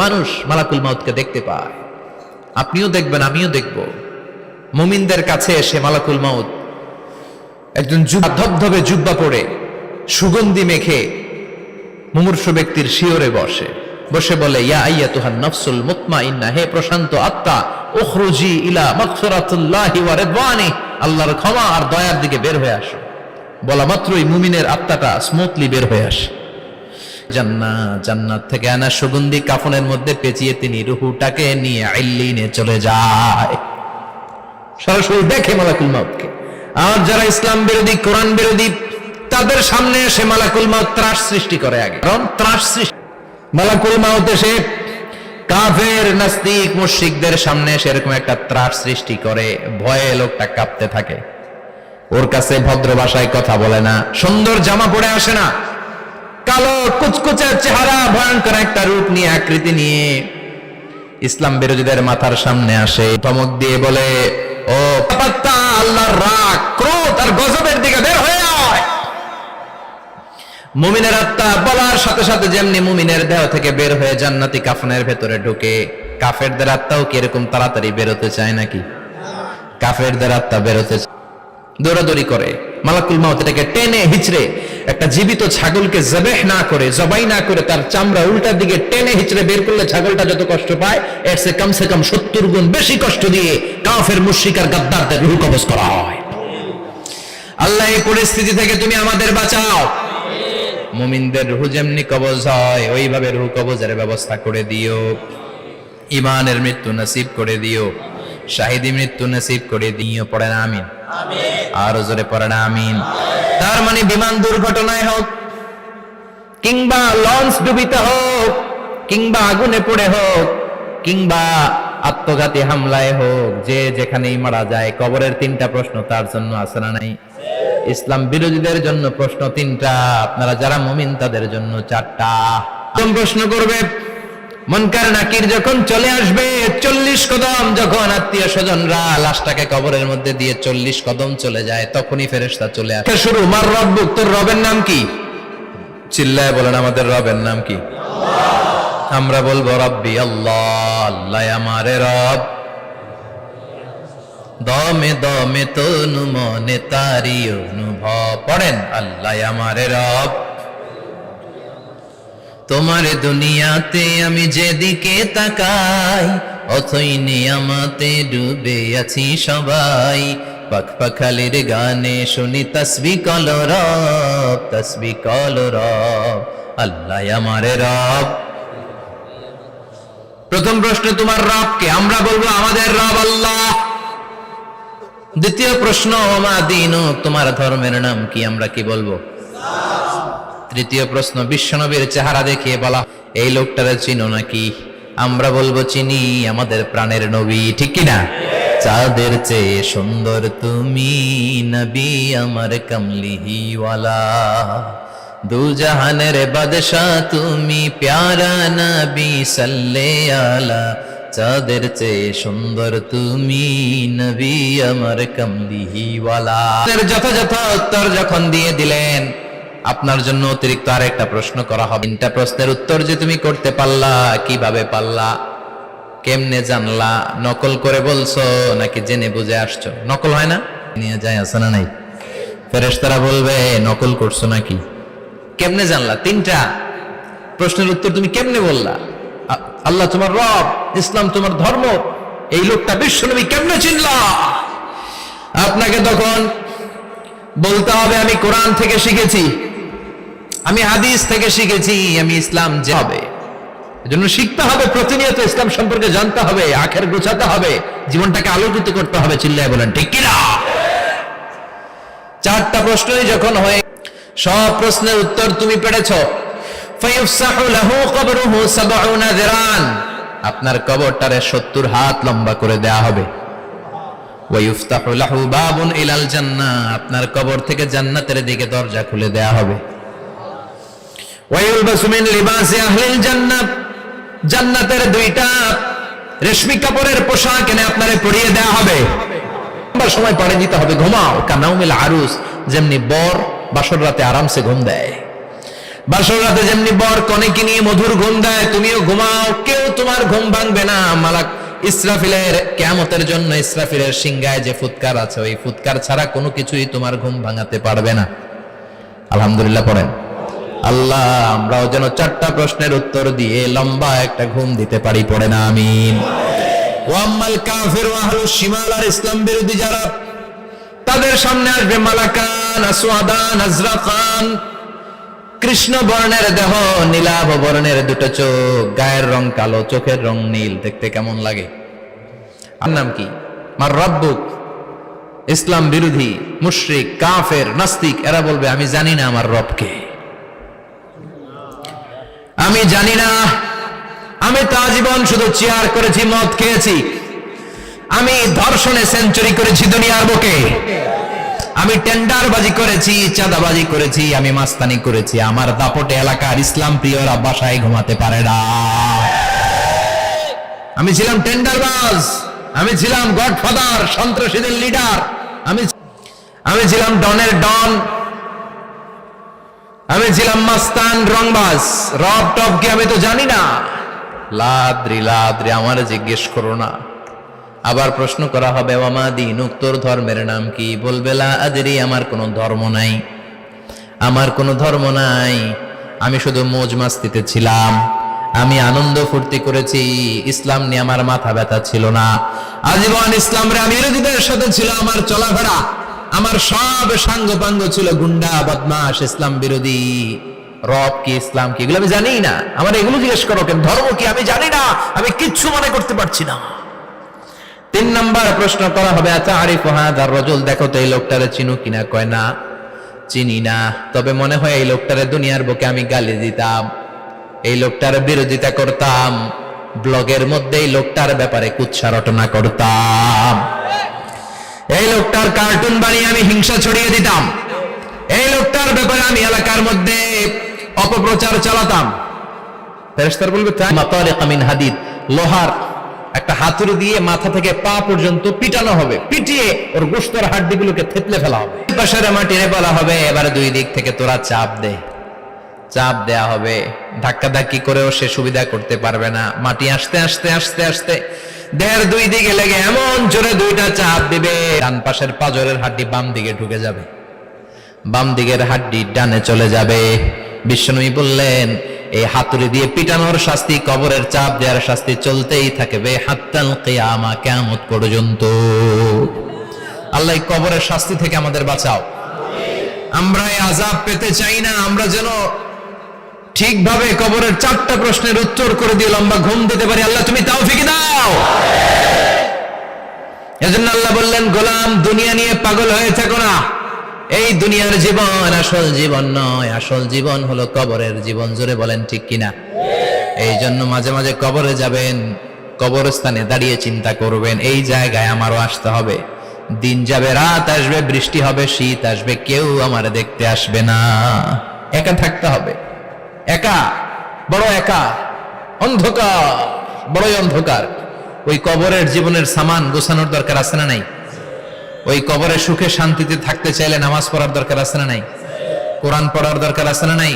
মানুষ মালাকুল মাউতকে দেখতে পায়। আপনিও দেখবেন, আমিও দেখব। মুমিনদের কাছে এসে মালাকুল মাউত একজন ধবধবে জুব্বা পরে সুগন্ধি মেখে মুমূর্ষু ব্যক্তির শিয়রে বসে বলে, ইয়া আইয়াতুহান নাফসুল মুতমাইন্নাহ, হে প্রশান্ত আত্মা, উখরুজি ইলা মাগফিরাতুল্লাহি ওয়া রিদওয়ানি, আল্লাহর ক্ষমা আর দয়ার দিকে বের হয়ে আসো। বলা মাত্রই মুমিনের আত্মাটা স্মুথলি বের হয়ে আসে। জান্নাত থেকে আনা সুগন্ধি কাফনের মধ্যে পেঁচিয়ে তিনি রুহুটাকে নিয়ে ইল্লিনে চলে যায়। সরাসরি দেখে মালাকুল মাউতকে। আর যারা ইসলাম বিরোধী, কোরআন বিরোধী, তাদের সামনে এসে মালাকুল মাউত ত্রাস সৃষ্টি করে। আগে কারণ ত্রাস সৃষ্টি, মালাকুল মাউত এসে কাফের নাস্তিক মুশরিকদের সামনে এসে এরকম একটা ত্রাস সৃষ্টি করে, ভয়ে লোকটা কাঁপতে থাকে। ওর কাছে ভদ্র ভাষায় কথা বলে না, সুন্দর জামা পরে আসে না, কালো কুচকুচে চেহারা, ভয়ঙ্কর একটা রূপ নিয়ে, আকৃতি নিয়ে ইসলাম বিরোধীদের মাথার সামনে আসে, ধমক দিয়ে বলে, ও পাপাত্তা, আল্লাহর রাগ, ক্রোধ আর গজবের দিকে বের হয়ে আয়। মুমিনের আত্মা বলার সাথে সাথে যেমনি মুমিনের দেহ থেকে বের হয়ে জান্নাতি কাফনের ভেতরে ঢুকে, কাফেরদের আত্মাও কি এরকম তাড়াতাড়ি বেরোতে চায় নাকি? কাফেরদের আত্মা বেরোতে দৌড়াদৌড়ি করে। মালাকুল মাউত এটাকে টেনে হিচড়ে, একটা জীবিত ছাগলকে জবাই না করে তার চামড়া উল্টার দিকে টেনে হিচড়ে বের করলে ছাগলটা যত কষ্ট পায়, এর সে কম 70 গুণ বেশি কষ্ট দিয়ে কাফের মুশরিক আর গাদ্দারদের রূহ কবজ করা হয়। আল্লাহ এই পরিস্থিতি থেকে তুমি আমাদের বাঁচাও। মুমিনদের রূহ যেমনি কবজ হয়, ওইভাবে রূহ কবজের ব্যবস্থা করে দিও। ঈমানের মৃত্যু নসিব করে দিও, শাহিদি মৃত্যু নসিব করে দিও। পড়েন আমিন। আর জোরে পড়েন আমিন। তার মানে বিমান দুর্ঘটনায় হোক, কিংবা লঞ্চ ডুবিতে হোক, কিংবা আগুনে পড়ে হোক, কিংবা আত্মঘাতী হামলায় হোক, যে যেখানেই মারা যায়, কবরের 3টা প্রশ্ন তার জন্য আছে না নাই? ইসলাম বিরোধীদের জন্য প্রশ্ন 3টা, আপনারা যারা মুমিন তাদের জন্য 4টা। প্রশ্ন করবে মুনকার নাকির যখন চলে আসবে, 40 কদম যখন আত্মীয় স্বজনরা লাশটাকে কবরের মধ্যে দিয়ে 40 কদম চলে যায়, তখনই ফেরেশতা চলে আসে। শুরু, মার রব্বুক, তোর রবের নাম কি? চিল্লায় বলেন, আমাদের রবের নাম কি? আমরা বলবো রব্বি আল্লাহ, আল্লাহ আমারে রব। দমে দমে তনু মনে তারি অনুভব। পড়েন, আল্লাহ আমারে রব। তোমার দুনিয়াতে আমি যেদিকে তাকাই, অথই নিয়ামতে ডুবে আছি সবাই। পাখপাখালির গানে শুনি তাসবিহ কলো রব, তাসবিহ কলো রব, আল্লাহ আমারে রব। প্রথম প্রশ্ন, তোমার রব কে? আমরা বলবো আমাদের রব আল্লাহ। দ্বিতীয় প্রশ্ন, ওমা দীনু, তোমার ধর্মের নাম কি? আমরা কি বলবো? তৃতীয় প্রশ্ন, বিশ্বনবীর চেহারা দেখিয়ে বলা, এই লোকটারে চিনো নাকি? আমরা বলবো চিনি, আমাদের প্রাণের নবী, ঠিক কিনা? চাঁদের চেয়ে সুন্দর তুমি নবী আমার কমলিহিওয়ালা, দু জাহানের বাদশাহ তুমি প্যারা নবী সাল্লে আলা, চাঁদের চেয়ে সুন্দর তুমি নবী আমার কমলিহিওয়ালা। যথাযথ উত্তর যখন দিয়ে দিলেন, আপনার জন্য অতিরিক্ত আরেকটা প্রশ্ন করা হবে। 3টা প্রশ্নের উত্তর যে তুমি করতে পারলা, কিভাবে পারলা? কেমনে জানলা? নকল করে বলছো নাকি জেনে বুঝে আসছো? নকল হয় না, নিয়ে যায়, আছে না নাই? ফেরেশতারা বলবে নকল করছো নাকি? কেমনে জানলা? 3টা প্রশ্নের উত্তর তুমি কেমনে বললা? আল্লাহ তোমার রব, ইসলাম তোমার ধর্ম, এই লোকটা বিশ্বনবী, কেমনে চিনলা? আপনাকে তখন বলতে হবে, আমি কোরআন থেকে শিখেছি, আমি হাদিস থেকে শিখেছি, আমি ইসলাম যে হবে। এজন্য শিখতে হবে, প্রতিনিয়ত ইসলাম সম্পর্কে জানতে হবে, আখের গোছাতে হবে, জীবনটাকে আলোকিত করতে হবে। চিল্লায় বলেন ঠিক কিনা? 4টা প্রশ্নই যখন হয়, সব প্রশ্নের উত্তর তুমি পেরেছো। ফায়ুফসাহু লাহু কবরুহু 70 যিরান, আপনার কবরটারে 70 হাত লম্বা করে দেয়া হবে। ওয়ায়ুফতাহু লাহু বাবুন ইলাল জান্নাহ, আপনার কবর থেকে জান্নাতের দিকে দরজা খুলে দেয়া হবে। ওয়ায়ুলবাসু মিন লিবাসি আহলিল জান্নাহ, জান্নাতের 2টা রেশমি কাপড়ের পোশাক এনে আপনারে পরিয়ে দেয়া হবে। লম্বা সময় পরে দিতে হবে, ঘুমাও। কানাউমিল আরুস, যেমনি বর বাসর রাতে আরামসে ঘুম দেয়, বাসর রাতে যেমনি বর কনেকে নিয়ে মধুর ঘুম দেয়, তুমিও ঘুমাও, কেউ তোমার ঘুম ভাঙবে না। মালাক ইসরাফিলের কিয়ামতের জন্য ইসরাফিলের সিংহায় যে ফুৎকার আছে, ওই ফুৎকার ছাড়া কোনো কিছুই তোমার ঘুম ভাঙাতে পারবে না। আলহামদুলিল্লাহ পড়েন। আল্লাহ আমরাও যেন 4টা প্রশ্নের উত্তর দিয়ে লম্বা একটা ঘুম দিতে পারি, পড়ে না আমিন। ওয়াম্মাল কাফির ওয়া আহলুশ শিমাল, আর ইসলাম বিরোধী যারা, তাদের সামনে আসবে মালাকান আসওয়াদান আজরাকান, কৃষ্ণ বর্ণের দেহ, নীলাভ বর্ণের দুটো চোখ, গায়ের রং কালো, চোখের রং নীল, দেখতে কেমন লাগে? আর নাম কি? মার রাব্বুক। ইসলাম বিরোধী মুশরিক কাফের নাস্তিক এরা বলবে আমি জানি না আমার রবকে, আমি জানি না, আমি তো আজীবন শুধু চেয়ার করেছি, মদ খেয়েছি, আমি ধর্ষণে সেঞ্চুরি করেছি দুনিয়ার বুকে, আমি টেন্ডারবাজি করেছি, চাঁদাবাজি করেছি, আমি মাস্তানি করেছি, আমার দাপটে এলাকার ইসলাম প্রিয়রা বাসায় ঘুমাতে পারে না। আমি ছিলাম টেন্ডারবাজ, আমি ছিলাম গডফাদার, সন্ত্রাসীদের লিডার, আমি ছিলাম ডনের ডন, আমি ছিলাম মাস্তান রংবাজ, রব টপ কি আমি তো জানি না। লাদ্রি লাদ্রি, আমার জিজ্ঞেস করো না। আবার প্রশ্ন করা হবে ওয়ামা দীনুক, তোর ধর্মের নাম কি? বলবে লা আদরি, আমার কোনো ধর্ম নাই, আমার কোনো ধর্ম নাই, আমি শুধু মৌজ মাস্তিতে ছিলাম, আমি আনন্দ ফুর্তি করেছি, ইসলাম নিয়ে আমার মাথা ব্যথা ছিল না, আজীবন ইসলামরে আমি বিরোধীদের সাথে ছিল আমার চলাফেরা, আমার সব সাঙ্গ পাঙ্গ ছিল গুন্ডা বদমাশ ইসলাম বিরোধী। রব কি, ইসলাম কি, এগুলো আমি জানি না, আমার এগুলো জিজ্ঞেস করো কেন? ধর্ম কি আমি জানি না, আমি কিচ্ছু মনে করতে পারছি না। 3 নাম্বার প্রশ্ন করা হবে আতারিফু হাদার রাজুল, দেখো তো এই লোকটারে চিনো কিনা? কয় না, চিনি না, তবে মনে হয় এই লোকটারে দুনিয়ার বুকে আমি গালি দিতাম, এই লোকটার বিরোধিতা করতাম, ব্লগের মধ্যে এই লোকটার ব্যাপারে কুৎসা রটনা করতাম, এই লোকটার কার্টুন বানিয়ে আমি হিংসা ছড়িয়ে দিতাম, এই লোকটার ব্যাপারে আমি এলাকার মধ্যে অপপ্রচার চালাতাম। ফেরেশতারা বলবে মাতারিক মিন হাদিদ, লোহার একটা হাতুড়ি দিয়ে মাথা থেকে পা পর্যন্ত পিটানো হবে, পিটিয়ে ওর গোশতের হাড্ডিগুলোকে থেতলে ফেলা হবে। পাশের মাটিরে বলা হবে এবার 2 দিক থেকে তোরা চাপ দে, চাপ দেয়া হবে, ধাক্কা ধাক্কি করেও সে সুবিধা করতে পারবে না। মাটি আস্তে আস্তে আস্তে আস্তে দেহের 2 দিকে লেগে এমন জোরে 2টা চাপ দিবে, ডান পাশের পাজরের হাড্ডি বাম দিকে ঢুকে যাবে, বাম দিকের হাড্ডি ডানে চলে যাবে। বিশ্বনবী বললেন এই হাতুড়ি দিয়ে পিটানোর শাস্তি, কবরের চাপ দেওয়ার শাস্তি চলতেই থাকবে হাত্তাল কিয়ামা, কিয়ামত পর্যন্ত। আল্লাহ কবরের শাস্তি থেকে আমাদের বাঁচাও। আমরা এই আযাব পেতে চাই না, আমরা যেন ঠিকভাবে কবরের 4টা প্রশ্নের উত্তর করে দিয়ে লম্বা ঘুম দিতে পারি। আল্লাহ তুমি তৌফিক দাও। এজন্য আল্লাহ বললেন গোলাম দুনিয়া নিয়ে পাগল হয়ে থেকো না, এই দুনিয়ার জীবন আসল জীবন নয়, আসল জীবন হলো কবরের জীবন। জোরে বলেন ঠিক কিনা? এই জন্য মাঝে মাঝে কবরে যাবেন, কবরস্থানে দাঁড়িয়ে চিন্তা করবেন এই জায়গায় আমারও আসতে হবে, দিন যাবে, রাত আসবে, বৃষ্টি হবে, শীত আসবে, কেউ আমার দেখতে আসবে না, একা থাকতে হবে, একা, বড় একা, অন্ধকার, বড়ই অন্ধকার। ওই কবরের জীবনের সামান গোছানোর দরকার আছে না নাই? ওই কবরে সুখে শান্তিতে থাকতে চাইলে নামাজ পড়ার দরকার আছে না নাই? কোরআন পড়ার দরকার আছে না নাই?